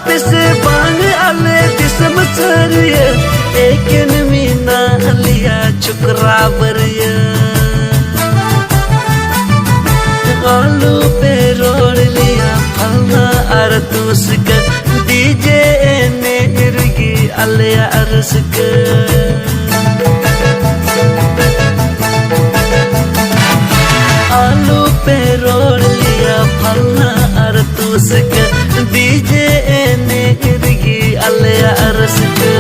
पे से बांग आले दिसम सरिया एकिन मीना लिया चुकरा बरिया आलू पे रोड लिया फलना अरतूस का डीजे ने इरगी अलिया अरस का आलू पे रोड लिया फलना अरतूस का डीजे ने इरगी अलिया अरस का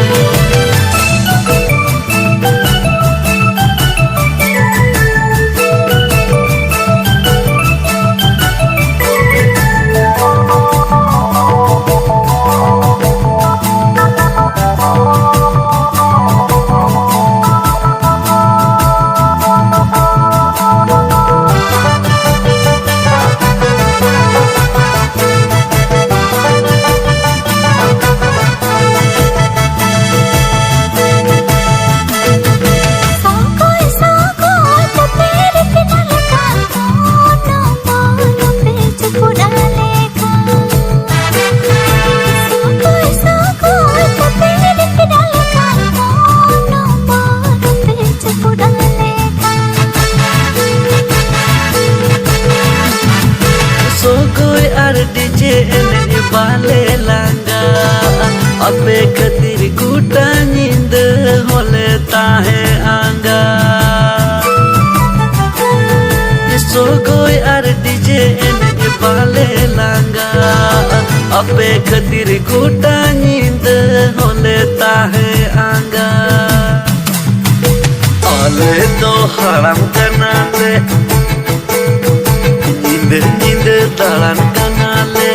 डीजे ने बाले लांगा अबे खतिर गुटा नींद होले ताहे आंगा सो कोई आर डीजे ने बाले लांगा अबे खतिर गुटा नींद होले ताहे आंगा ओले तो हराम करना ले नींद नींद तालान करना ले